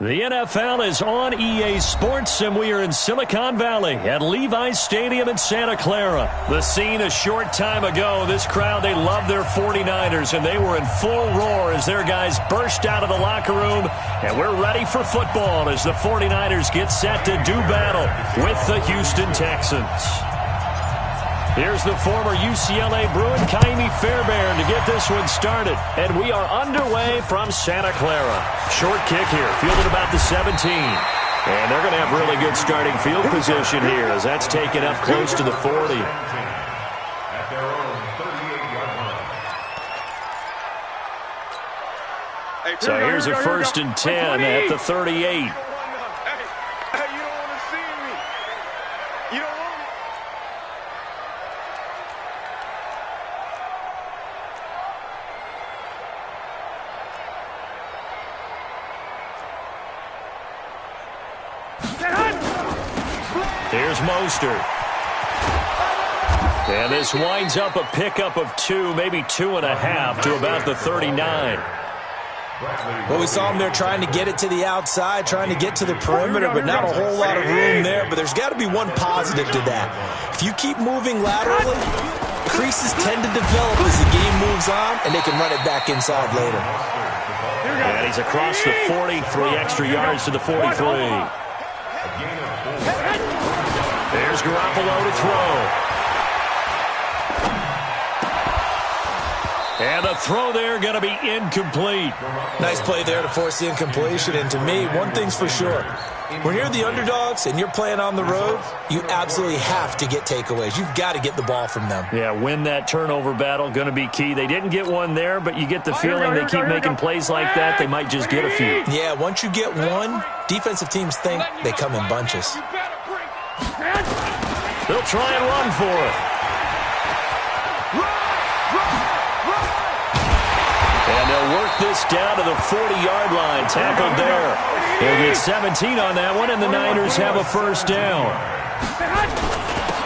The NFL is on EA Sports, and we are in Silicon Valley at Levi's Stadium in Santa Clara. The scene a short time ago. This crowd, they love their 49ers, and they were in full roar as their guys burst out of the locker room. And we're ready for football as the 49ers get set to do battle with the Houston Texans. Here's the former UCLA Bruin, Ka'imi Fairbairn, to get this one started. And we are underway from Santa Clara. Short kick here, fielded about the 17. And they're going to have really good starting field position here as that's taken up close to the 40. So here's a 1st and 10 at the 38. Here's Mostert. And this winds up a pickup of 2, maybe 2.5 to about the 39. Well, we saw him there trying to get it to the outside, trying to get to the perimeter, but not a whole lot of room there. But there's got to be one positive to that. If you keep moving laterally, creases tend to develop as the game moves on, and they can run it back inside later. And he's across the 40, 3 extra yards to the 43. There's Garoppolo to throw. And the throw there going to be incomplete. Nice play there to force the incompletion. And to me, one thing's for sure. When you're the underdogs and you're playing on the road, you absolutely have to get takeaways. You've got to get the ball from them. Yeah, win that turnover battle, going to be key. They didn't get one there, but you get the feeling they keep making plays like that, they might just get a few. Yeah, once you get one, defensive teams think they come in bunches. They'll try and run for it. And they'll work this down to the 40-yard line. Tackled there. They'll get 17 on that one, and the Niners have a 1st down.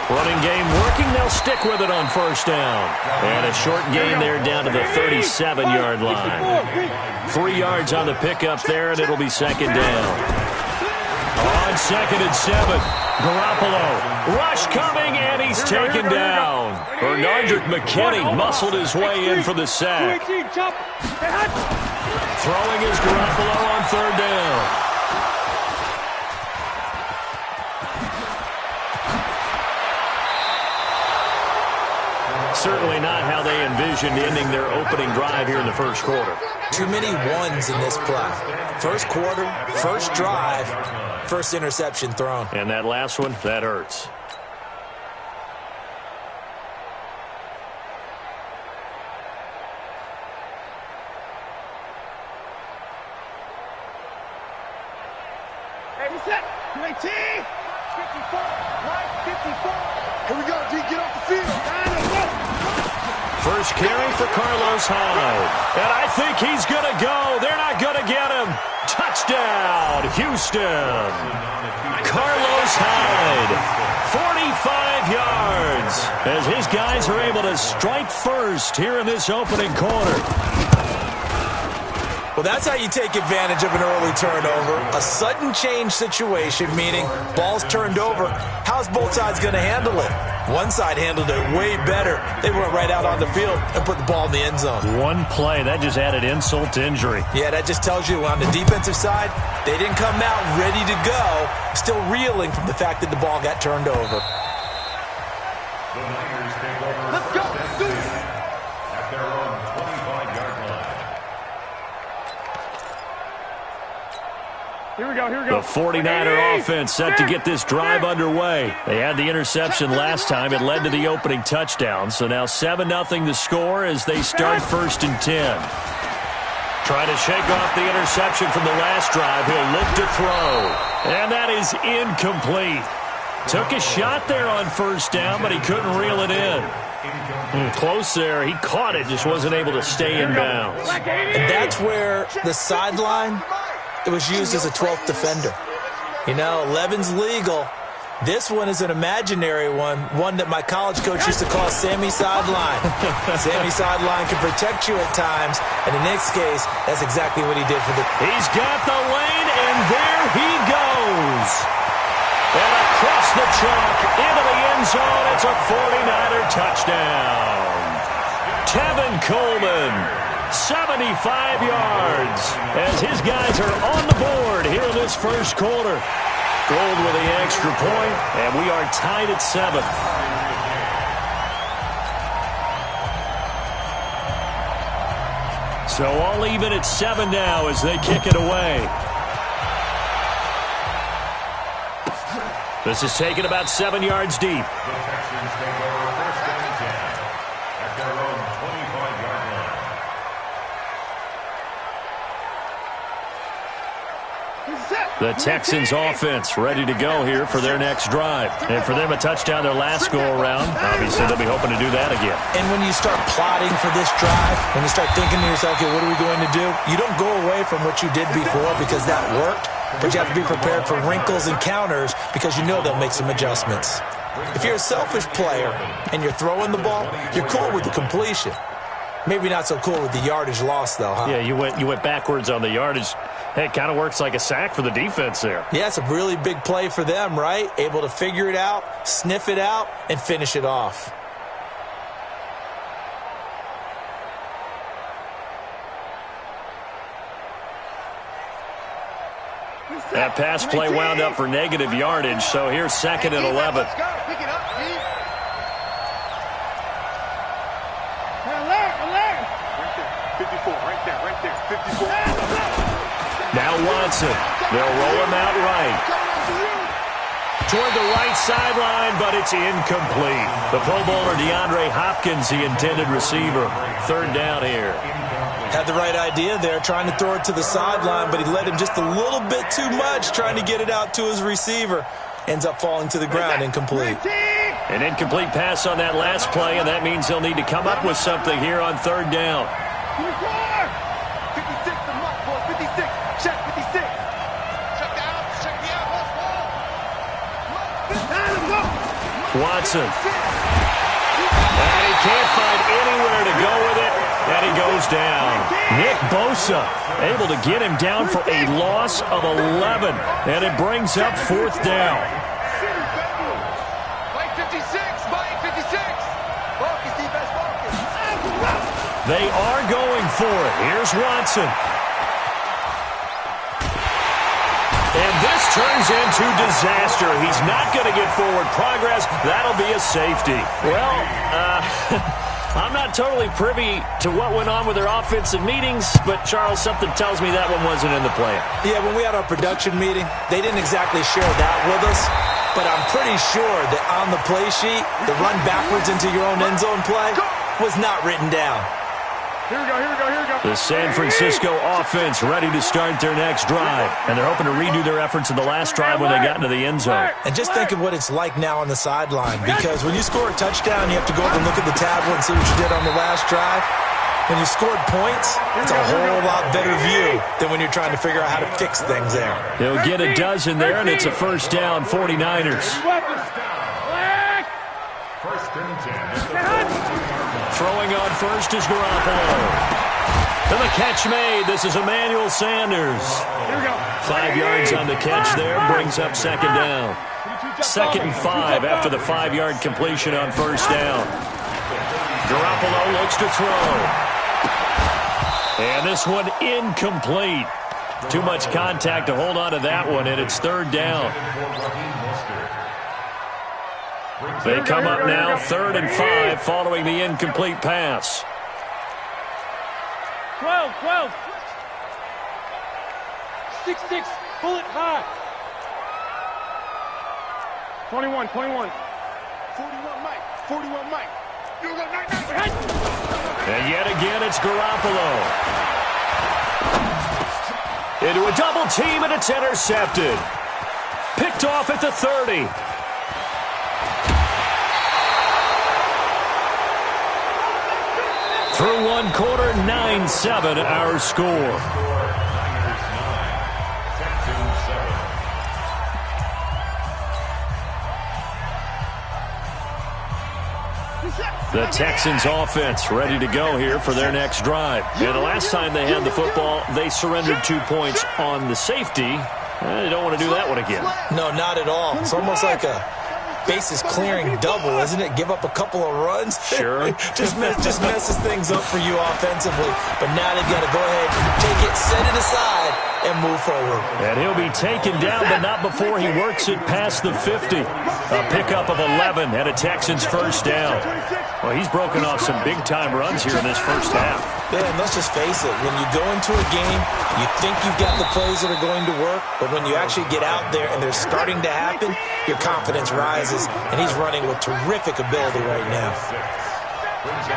Running game working. They'll stick with it on 1st down. And a short gain there down to the 37-yard line. 3 yards on the pickup there, and it'll be 2nd down. On 2nd and 7. Garoppolo, rush coming, and he's taken down. Bernardrick McKinney muscled his way in for the sack. Throwing is Garoppolo on 3rd down. Certainly not how they envisioned ending their opening drive here in the 1st quarter. Too many ones in this play. 1st quarter, 1st drive, 1st interception thrown. And that last one, that hurts. Hey, set. UAT. 54. Right, 54. Here we go, D. Get off the field. 1st carry for Carlos Hyde. And I think he's going to go. They're not going to get him. Touchdown, Houston. Carlos Hyde, 45 yards, as his guys are able to strike first here in this opening quarter. Well, that's how you take advantage of an early turnover. A sudden change situation, meaning ball's turned over. How's both sides going to handle it? One side handled it way better. They went right out on the field and put the ball in the end zone. One play, that just added insult to injury. Yeah, that just tells you on the defensive side, they didn't come out ready to go, still reeling from the fact that the ball got turned over. Let's go. At their own 25-yard line. Here we go, here we go. The 49er offense set to get this drive underway. They had the interception last time. It led to the opening touchdown. So now 7-0 the score as they start 1st and 10. Trying to shake off the interception from the last drive. He'll look to throw. And that is incomplete. Took a shot there on 1st down, but he couldn't reel it in. Close there. He caught it, just wasn't able to stay in bounds. And that's where the sideline, it was used as a 12th defender. You know, 11's legal. This one is an imaginary one that my college coach used to call Sammy Sideline. Sammy Sideline can protect you at times, and in Nick's case, that's exactly what he did for the... He's got the lane, and there he goes. And across the chalk, into the end zone, it's a 49er touchdown. Tevin Coleman, 75 yards, as his guys are on the board here in this first quarter. Gold with the extra point, and we are tied at 7. So all even at 7 now as they kick it away. This is taken about 7 yards deep. The Texans take over first and 10 at their own 25-yard line. The Texans offense ready to go here for their next drive. And for them, a touchdown their last go-around. Obviously, they'll be hoping to do that again. And when you start plotting for this drive, when you start thinking to yourself, okay, what are we going to do? You don't go away from what you did before because that worked, but you have to be prepared for wrinkles and counters because you know they'll make some adjustments. If you're a selfish player and you're throwing the ball, you're cool with the completion. Maybe not so cool with the yardage loss, though, huh? Yeah, you went backwards on the yardage. Hey, it kind of works like a sack for the defense there. Yeah, it's a really big play for them, right? Able to figure it out, sniff it out, and finish it off. That pass play wound up for negative yardage, so here's 2nd and 11. Let's go. Pick it up, Steve. Right there. 54, right there. 54. Now Watson. They'll roll him out right. Toward the right sideline, but it's incomplete. The Pro Bowler DeAndre Hopkins, the intended receiver. 3rd down here. Had the right idea there, trying to throw it to the sideline, but he led him just a little bit too much, trying to get it out to his receiver. Ends up falling to the ground, incomplete. An incomplete pass on that last play, and that means they'll need to come up with something here on 3rd down. 56 to Muck, boy. 56. Check 56. Check the out. Check the out. Watson. And he can't find anywhere to go with it, and he goes down. Nick Bosa able to get him down for a loss of 11, and it brings up 4th down. Mike 56. Mike 56. Focus, defense, focus. They are going for it. Here's Watson. And this turns into disaster. He's not going to get forward progress. That'll be a safety. Well, I'm not totally privy to what went on with their offensive meetings, but, Charles, something tells me that one wasn't in the plan. Yeah, when we had our production meeting, they didn't exactly share that with us, but I'm pretty sure that on the play sheet, the run backwards into your own end zone play was not written down. Here we go, here we go, here we go. The San Francisco offense ready to start their next drive, and they're hoping to redo their efforts in the last drive when they got into the end zone. And just think of what it's like now on the sideline, because when you score a touchdown, you have to go up and look at the tablet and see what you did on the last drive. When you scored points, it's a whole lot better view than when you're trying to figure out how to fix things there. They'll get a dozen there, and it's a 1st down, 49ers. First and 10. Throwing on first is Garoppolo. And the catch made. This is Emmanuel Sanders. 5 yards on the catch there. Brings up 2nd down. 2nd and 5 after the 5-yard completion on 1st down. Garoppolo looks to throw. And this one incomplete. Too much contact to hold on to that one, and it's 3rd down. They come up now, 3rd and 5, following the incomplete pass. 12. 6-6, pull it high. 21. 41 Mike. 41 Mike. You go, night. And yet again, it's Garoppolo. Into a double team, and it's intercepted. Picked off at the 30. Through one quarter, 9-7 our score. The Texans offense ready to go here for their next drive. And the last time they had the football, they surrendered 2 points on the safety. They don't want to do that one again. No, not at all. It's almost like a bases clearing double, isn't it? Give up a couple of runs. Sure. just messes things up for you offensively. But now they've got to go ahead, take it, set it aside, and move forward. And he'll be taken down, but not before he works it past the 50. A pickup of 11 and a Texans first down. Well, he's broken off some big-time runs here in this first half. Yeah, and let's just face it. When you go into a game, you think you've got the plays that are going to work, but when you actually get out there and they're starting to happen, your confidence rises, and he's running with terrific ability right now.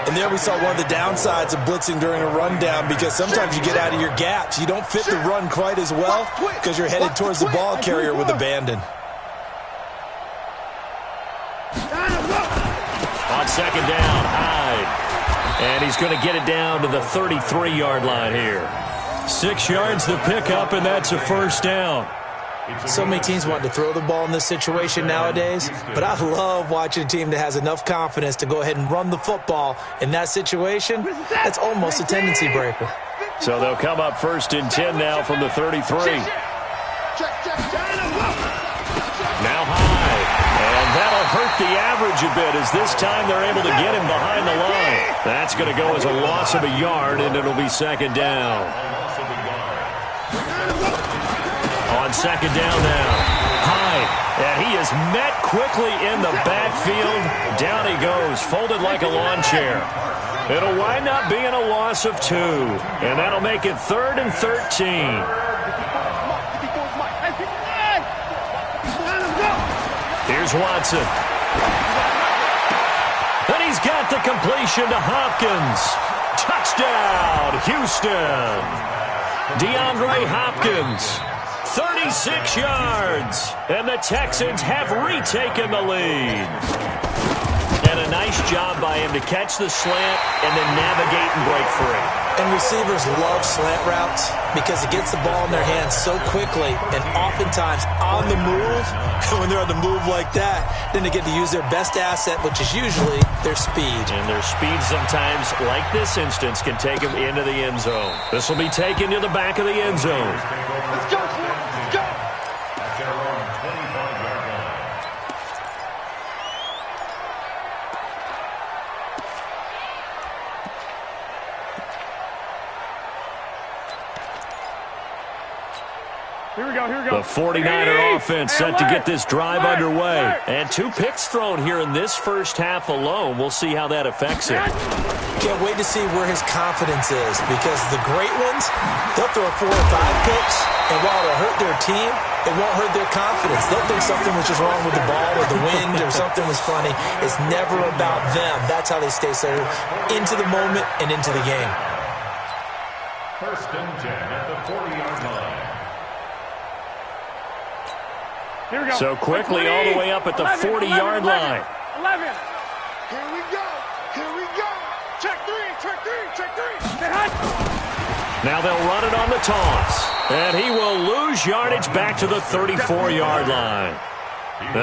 And there we saw one of the downsides of blitzing during a rundown, because sometimes you get out of your gaps. You don't fit the run quite as well because you're headed towards the ball carrier with abandon. On second down, Hyde. And he's going to get it down to the 33-yard line here. 6 yards the pickup, and that's a first down. So many teams want to throw the ball in this situation nowadays, but I love watching a team that has enough confidence to go ahead and run the football. In that situation, that's almost a tendency breaker. So they'll come up first and 10 now from the 33. Now Hyde, and that'll hurt the average a bit, as this time they're able to get him behind the line. That's going to go as a loss of a yard, and it'll be second down. On second down now, Hyde, and he is met quickly in the backfield. Down he goes, folded like a lawn chair. It'll wind up being a loss of 2, and that'll make it 3rd and 13. Here's Watson. And he's got the completion to Hopkins. Touchdown, Houston. DeAndre Hopkins, 36 yards. And the Texans have retaken the lead. And a nice job by him to catch the slant and then navigate and break free. And receivers love slant routes because it gets the ball in their hands so quickly and oftentimes on the move. When they're on the move like that, then they get to use their best asset, which is usually their speed. And their speed sometimes, like this instance, can take them into the end zone. This will be taken to the back of the end zone. Let's go, let's go. At their own 25-yard line. Here we go, here we go. The 49er offense set to get this drive underway. And 2 picks thrown here in this first half alone. We'll see how that affects it. Can't wait to see where his confidence is, because the great ones, they'll throw 4 or 5 picks, and while it'll hurt their team, it won't hurt their confidence. They'll think something was just wrong with the ball or the wind or something was funny. It's never about them. That's how they stay so into the moment and into the game. 1st and 10 at the 40-yard line. So quickly all the way up at the 40-yard line. 11. Here we go. Here we go. Check 3, check 3, check 3. Now they'll run it on the toss. And he will lose yardage back to the 34-yard line.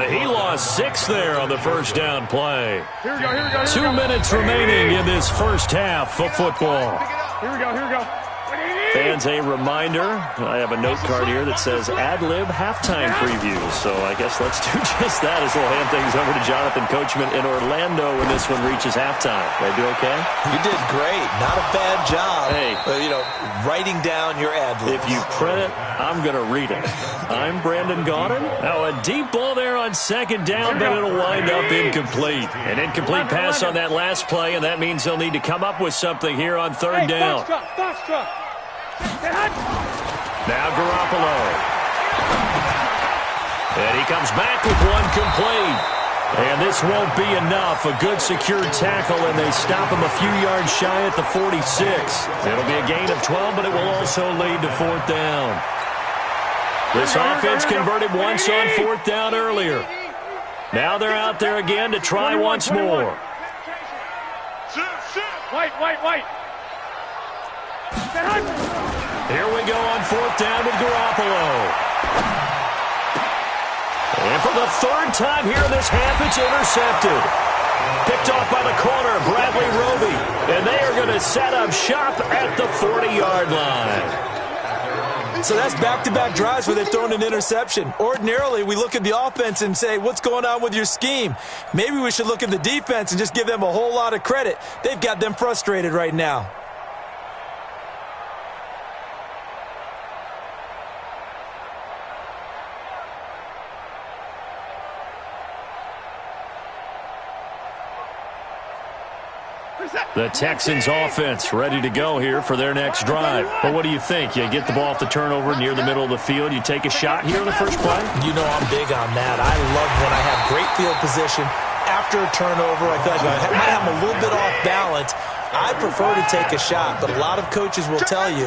He lost 6 there on the first down play. Here we go, here we go. 2 minutes remaining in this first half of football. Here we go, here we go. Fans, a reminder, I have a note card here that says ad-lib halftime previews. So I guess let's do just that as we'll hand things over to Jonathan Coachman in Orlando when this one reaches halftime. Did I do okay? You did great. Not a bad job. Hey. Writing down your ad-libs. If you print it, I'm going to read it. I'm Brandon Gaudin. Now a deep ball there on second down, but it'll wind up incomplete. An incomplete pass on that last play, and that means they'll need to come up with something here on third down. Box truck. Now Garoppolo. And he comes back with one complete. And this won't be enough. A good secured tackle, and they stop him a few yards shy at the 46. It'll be a gain of 12, but it will also lead to 4th down. This offense converted once on 4th down earlier. Now they're out there again to try once more. White. Here we go on 4th down with Garoppolo. And for the 3rd time here in this half, it's intercepted. Picked off by the corner, Bradley Roby. And they are going to set up shop at the 40-yard line. So that's back-to-back drives where they've thrown an interception. Ordinarily, we look at the offense and say, what's going on with your scheme? Maybe we should look at the defense and just give them a whole lot of credit. They've got them frustrated right now. The Texans offense ready to go here for their next drive. But what do you think? You get the ball off the turnover near the middle of the field. You take a shot here in the first play? You know I'm big on that. I love when I have great field position. After a turnover, I feel like I might have a little bit off balance. I prefer to take a shot, but a lot of coaches will tell you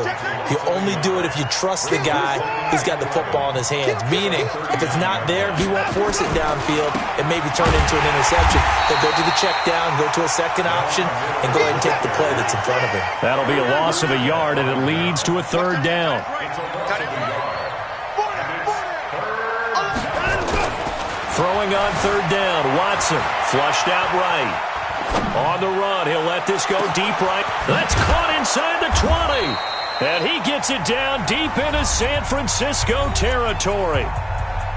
only do it if you trust the guy who's got the football in his hands. Meaning, if it's not there, he won't force it downfield and maybe turn into an interception. He'll go to the check down, go to a second option, and go ahead and take the play that's in front of him. That'll be a loss of a yard, and it leads to a third down. Throwing on third down, Watson flushed out right. On the run, he'll let this go deep right. That's caught inside the 20. And he gets it down deep into San Francisco territory.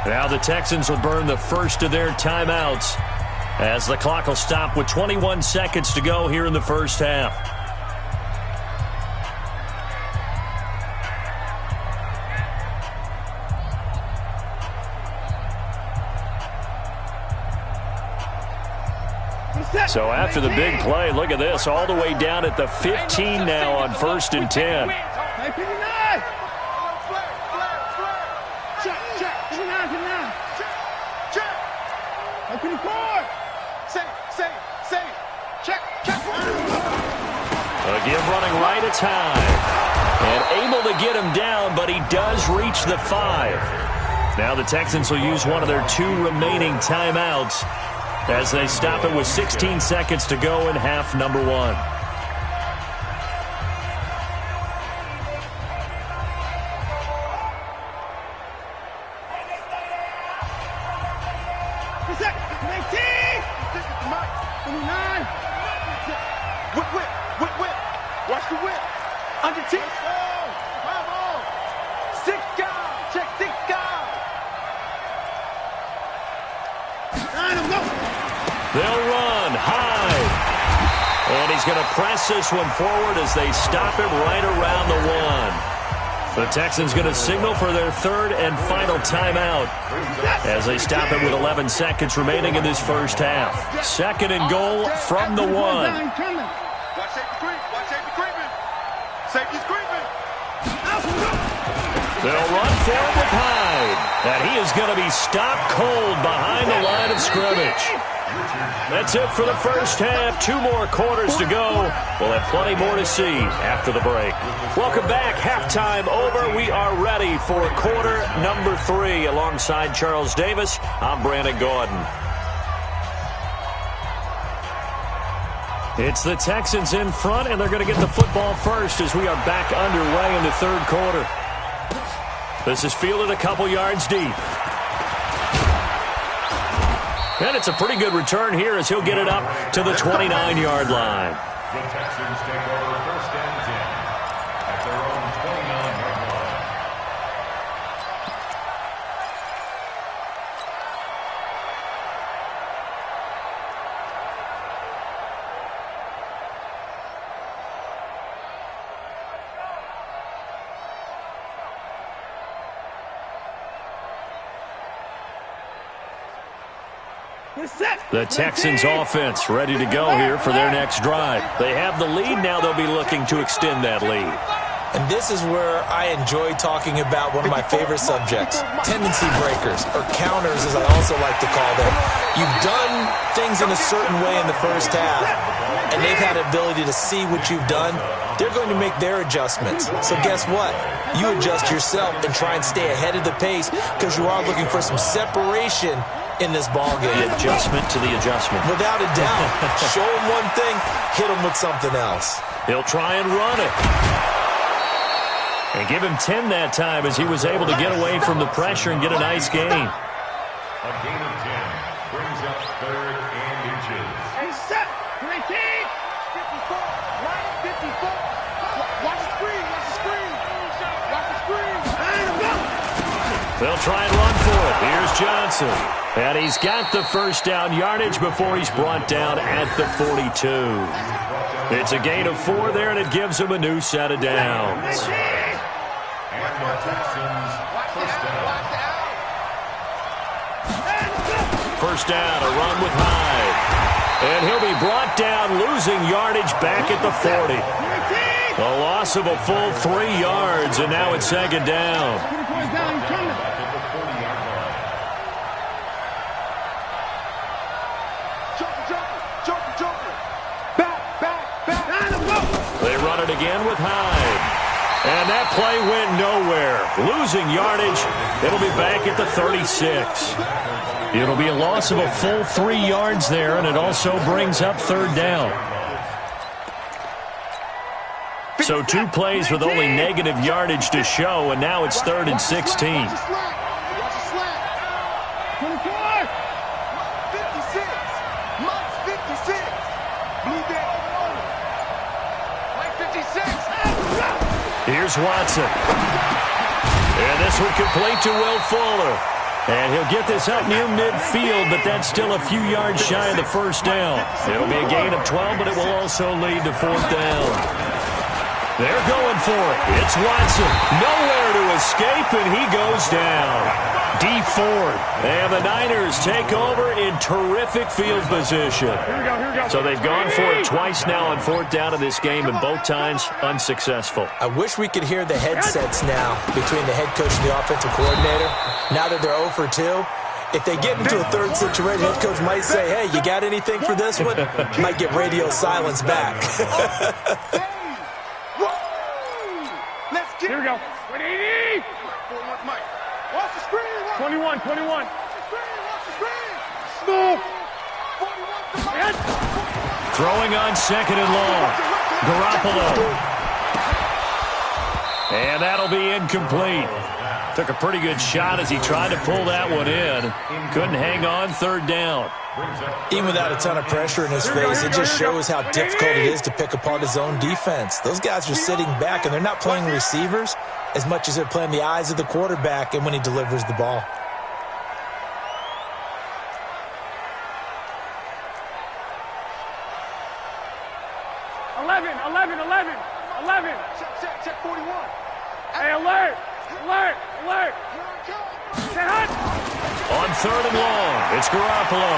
Now the Texans will burn the first of their timeouts as the clock will stop with 21 seconds to go here in the first half. So after the big play, look at this, all the way down at the 15 now on 1st and 10. Again running right at time. And able to get him down, but he does reach the 5. Now the Texans will use one of their 2 remaining timeouts as they stop it with 16 seconds to go in half number 1. Watch the whip. Under 10. Come on. 6 guys. Check 6 guys. 9 go. They'll run high. And he's going to press this one forward as they stop him right around the 1. The Texans going to signal for their 3rd and final timeout as they stop it with 11 seconds remaining in this first half. 2nd and goal from the 1. Watch safety creep. Watch safety creeping. Safety's creeping. They'll run for it with Hyde. And he is going to be stopped cold behind the line of scrimmage. That's it for the first half. 2 more quarters to go. We'll have plenty more to see after the break. Welcome back. Halftime over. We are ready for quarter number 3. Alongside Charles Davis, I'm Brandon Gordon. It's the Texans in front, and they're going to get the football first as we are back underway in the 3rd quarter. This is fielded a couple yards deep. And it's a pretty good return here as he'll get it up to the 29-yard line. The Texans take over 1st and 10 at their own 29-yard line. The Texans offense ready to go here for their next drive. They have the lead. Now they'll be looking to extend that lead. And this is where I enjoy talking about one of my favorite subjects, tendency breakers, or counters as I also like to call them. You've done things in a certain way in the first half, and they've had the ability to see what you've done. They're going to make their adjustments. So guess what? You adjust yourself and try and stay ahead of the pace because you are looking for some separation in this ball game. The adjustment to the adjustment. Without a doubt. Show him one thing, hit him with something else. He'll try and run it. And give him 10 that time as he was able to get away from the pressure and get a nice gain. A gain of 10 brings up 3rd and inches. set. 18. 54. Right. 54. Watch the screen. Watch the screen. Watch the screen. They'll try and run for it. Here's Johnson. And he's got the first down yardage before he's brought down at the 42. It's a gain of 4 there, and it gives him a new set of downs. And the Texans first down. First down, a run with Hyde. And he'll be brought down, losing yardage back at the 40. A loss of a full 3 yards, and now it's second down. They run it again with Hyde. And that play went nowhere. Losing yardage. It'll be back at the 36. It'll be a loss of a full 3 yards there, and it also brings up third down. So 2 plays with only negative yardage to show, and now it's 3rd and 16. 56. Here's Watson. And this one complete to Will Fuller. And he'll get this up near midfield, but that's still a few yards shy of the first down. It'll be a gain of 12, but it will also lead to 4th down. They're going for it. It's Watson. Nowhere to escape, and he goes down. Dee Ford. And the Niners take over in terrific field position. Here we go. So they've gone for it twice now on 4th down in this game, and both times unsuccessful. I wish we could hear the headsets now between the head coach and the offensive coordinator. Now that they're 0 for 2, if they get into a third situation, head coach might say, hey, you got anything for this one? Might get radio silence back. Here we go. 180. Watch the screen. 21. Watch the screen. Smooth. 41. Throwing on 2nd and long. Garoppolo. And that'll be incomplete. Took a pretty good shot as he tried to pull that one in. Couldn't hang on 3rd down. Even without a ton of pressure in his face, it just shows how difficult it is to pick apart his own defense. Those guys are sitting back, and they're not playing receivers as much as they're playing the eyes of the quarterback and when he delivers the ball. Check 41. Hey, alert. Get hot. On 3rd and long, it's Garoppolo.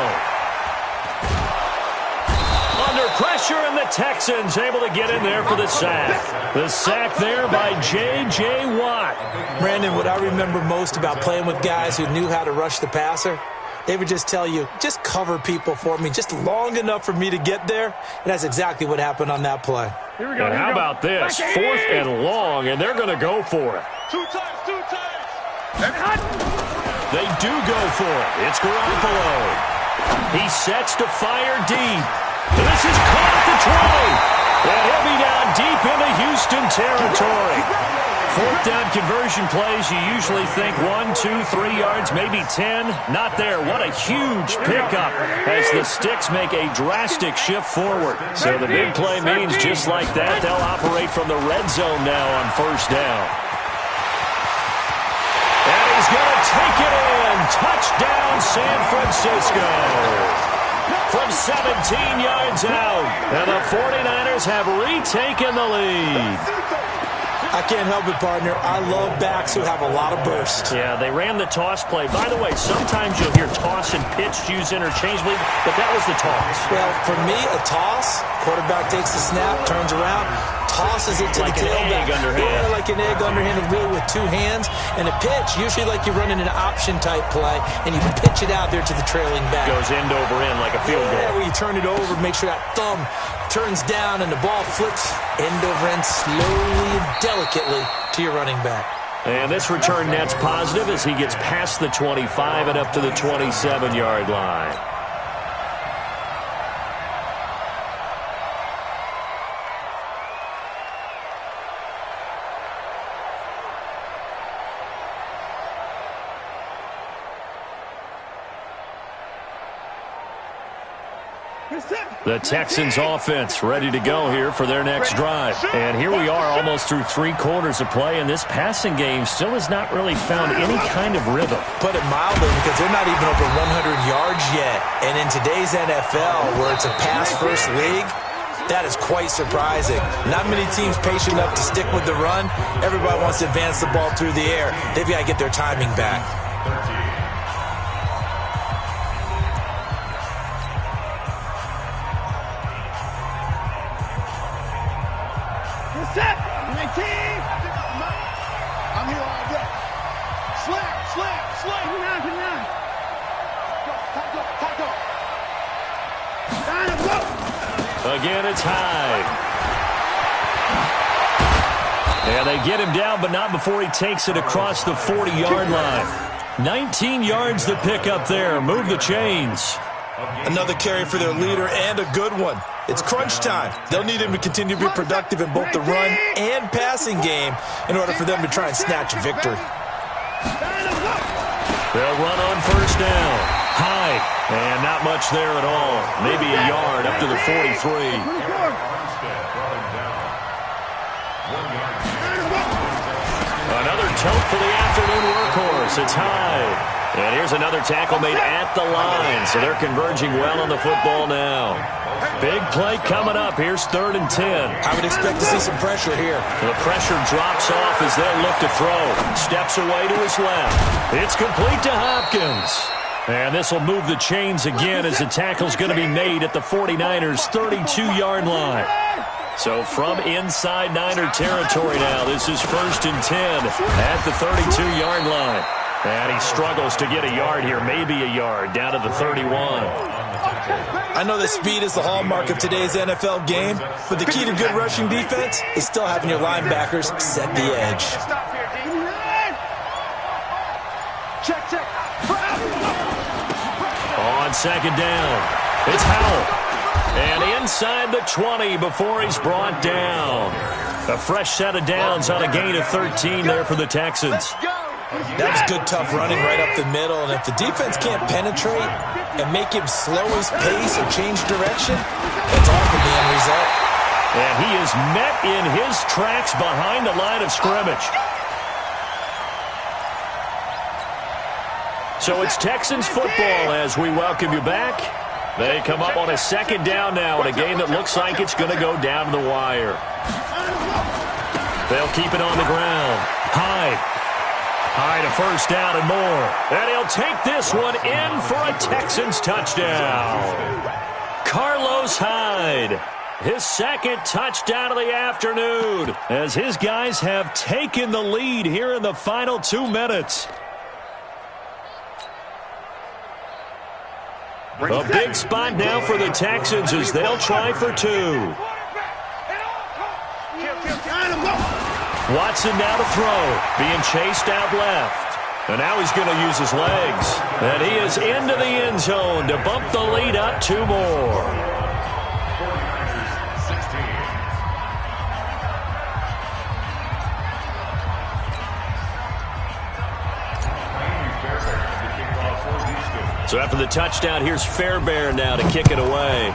Under pressure, and the Texans able to get in there for the sack. The sack there by J.J. Watt. Brandon, what I remember most about playing with guys who knew how to rush the passer, they would just tell you, just cover people for me just long enough for me to get there. And that's exactly what happened on that play. Here we go. And how about this? 4th and long, and they're going to go for it. 2 times. They do go for it. It's Garoppolo. He sets to fire deep. This is caught at the 20. And he'll be down deep into Houston territory. 4th down conversion plays, you usually think 1, 2, 3 yards, maybe 10. Not there. What a huge pickup as the Sticks make a drastic shift forward. So the big play means just like that, they'll operate from the red zone now on 1st down. And he's going to take it in. Touchdown, San Francisco. From 17 yards out. And the 49ers have retaken the lead. I can't help it, partner. I love backs who have a lot of burst. Yeah, they ran the toss play. By the way, sometimes you'll hear toss and pitch used interchangeably, but that was the toss. Well, for me, a toss, quarterback takes the snap, turns around, tosses it to Like the an tailback. egg underhand. Yeah, like an egg underhand, really with 2 hands. And a pitch, usually like you're running an option-type play, and you pitch it out there to the trailing back. Goes end over end like a field Yeah, goal. where you turn it over, make sure that thumb turns down and the ball flips end over end slowly and delicately to your running back. And this return net's positive as he gets past the 25 and up to the 27-yard line. Here The Texans offense ready to go here for their next drive. And here we are almost through 3 quarters of play, and this passing game still has not really found any kind of rhythm. Put it mildly, because they're not even over 100 yards yet. And in today's NFL, where it's a pass-first league, that is quite surprising. Not many teams patient enough to stick with the run. Everybody wants to advance the ball through the air. They've got to get their timing back. Set. 19. I'm here all day. Slam. 59. Go. Again, it's Hyde. And they get him down, but not before he takes it across the 40-yard line. 19 yards to pick up there. Move the chains. Another carry for their leader, and a good one. It's crunch time. They'll need him to continue to be productive in both the run and passing game in order for them to try and snatch a victory. They'll run on first down. Hyde. And not much there at all. Maybe a yard up to the 43. Another tote for the afternoon workhorse. It's Hyde. And here's another tackle made at the line. So they're converging well on the football now. Big play coming up. Here's 3rd and 10. I would expect to see some pressure here. The pressure drops off as they'll look to throw. Steps away to his left. It's complete to Hopkins. And this will move the chains again as the tackle's going to be made at the 49ers' 32-yard line. So from inside Niner territory now, this is 1st and 10 at the 32-yard line. And he struggles to get a yard here, maybe a yard, down to the 31. I know that speed is the hallmark of today's NFL game, but the key to good rushing defense is still having your linebackers set the edge. Check. On 2nd down, it's Howell. And inside the 20 before he's brought down. A fresh set of downs on a gain of 13 there for the Texans. That was good, tough running right up the middle, and if the defense can't penetrate and make him slow his pace or change direction, that's often the end result. And he is met in his tracks behind the line of scrimmage. So it's Texans football as we welcome you back. They come up on a 2nd down now in a game that looks like it's going to go down to the wire. They'll keep it on the ground. Hyde, a first down and more. And he'll take this one in for a Texans touchdown. Carlos Hyde, his 2nd touchdown of the afternoon, as his guys have taken the lead here in the final 2 minutes. A big spot now for the Texans as they'll try for 2. Watson now to throw, being chased out left. And now he's going to use his legs. And he is into the end zone to bump the lead up 2 more. So after the touchdown, here's Fairbairn now to kick it away.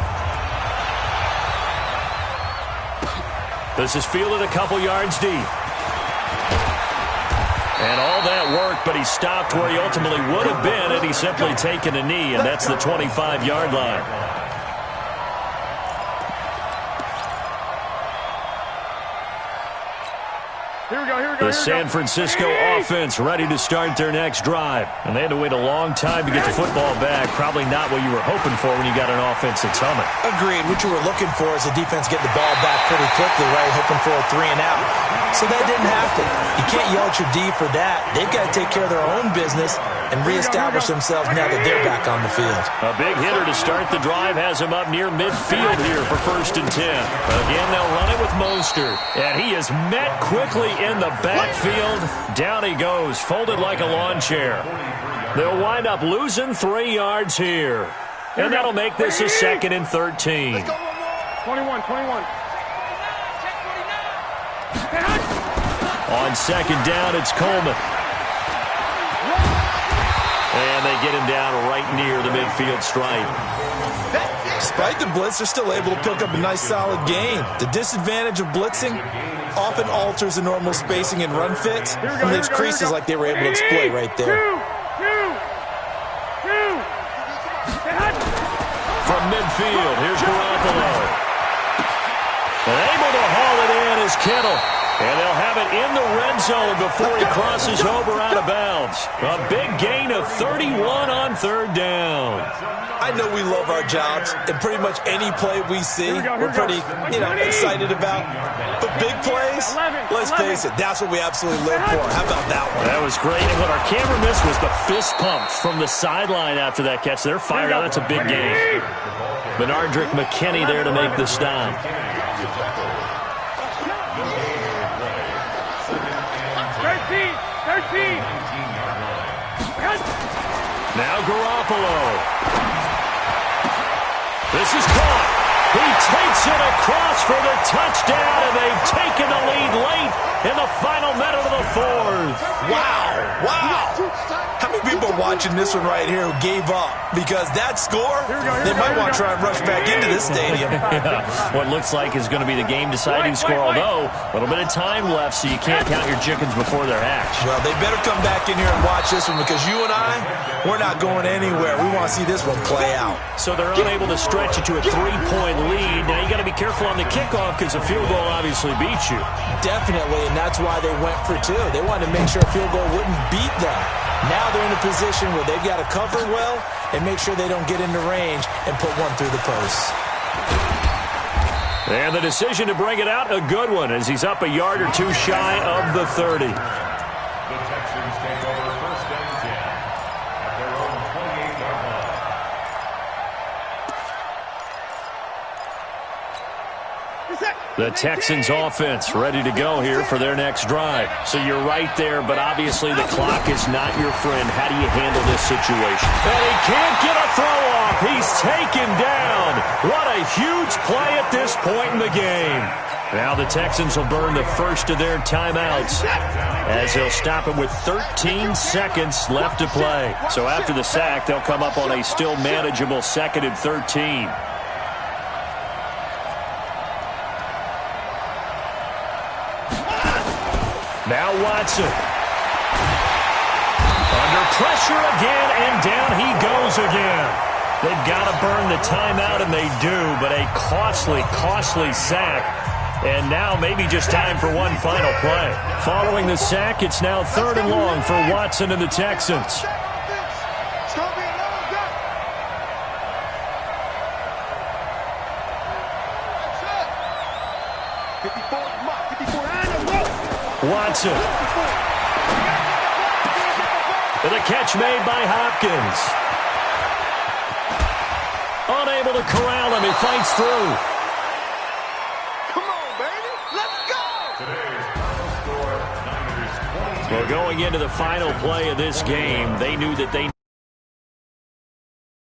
This is fielded a couple yards deep. And all that work, but he stopped where he ultimately would have been had he simply taken a knee, and that's the 25-yard line. The San Francisco offense ready to start their next drive. And they had to wait a long time to get the football back. Probably not what you were hoping for when you got an offense that's humming. Agreed. What you were looking for is the defense get the ball back pretty quickly, right? Hoping for a 3 and out. So that didn't happen. You can't yell at your D for that. They've got to take care of their own business and reestablish themselves now that they're back on the field. A big hitter to start the drive has him up near midfield here for 1st and 10. Again, they'll run it with Mostert. And he is met quickly in the backfield. Down he goes, folded like a lawn chair. They'll wind up losing 3 yards here. And that'll make this a 2nd and 13. 21. On 2nd down, it's Coleman. And they get him down right near the midfield stripe. Despite the blitz, they're still able to pick up a nice solid gain. The disadvantage of blitzing often alters the normal spacing and run fits and leaves creases like they were able to exploit right there. From midfield, here's Garoppolo. And able to haul it in is Kittle. And they'll have it in the red zone before he crosses over out of bounds. A big gain of 31 on third down. I know we love our jobs, and pretty much any play we see, we're pretty, excited about. But big plays, let's face it, that's what we absolutely live for. How about that one? That was great. And what our camera missed was the fist pump from the sideline after that catch. They're fired out. That's a big gain. Benardrick McKinney there to make the stop. Now Garoppolo. This is caught. He takes it across for the touchdown, and they've taken the lead late in the final minute of the fourth. Wow. How many people are watching this one right here who gave up? Because that score, they might want to try and rush back into this stadium. Yeah, what looks like is going to be the game-deciding score, although a little bit of time left, so you can't count your chickens before they're hatched. Well, they better come back in here and watch this one, because you and I, we're not going anywhere. We want to see this one play out. So they're unable to stretch it to a 3-point lead. Now you got to be careful on the kickoff, because a field goal obviously beats you. Definitely, and that's why they went for two. They wanted to make sure a field goal wouldn't beat them. Now they're in a position where they've got to cover well and make sure they don't get into range and put one through the post. And the decision to bring it out, a good one, as he's up a yard or two shy of the 30. The Texans take over first and 10 at their own 28-yard line. The Texans offense ready to go here for their next drive. So you're right there, but obviously the clock is not your friend. How do you handle this situation? And he can't get a throw off. He's taken down. What a huge play at this point in the game. Now the Texans will burn the first of their timeouts as they'll stop it with 13 seconds left to play. So after the sack, they'll come up on a still manageable 2nd and 13. Now Watson. Under pressure again, and down he goes again. They've got to burn the timeout, and they do, but a costly sack. And now maybe just time for one final play. Following the sack, it's now 3rd and long for Watson and the Texans. Watson. And a catch made by Hopkins. Unable to corral him. He fights through. Come on, baby. Let's go. Today's final score, Niners 22. Well, going into the final play of this game, they knew that they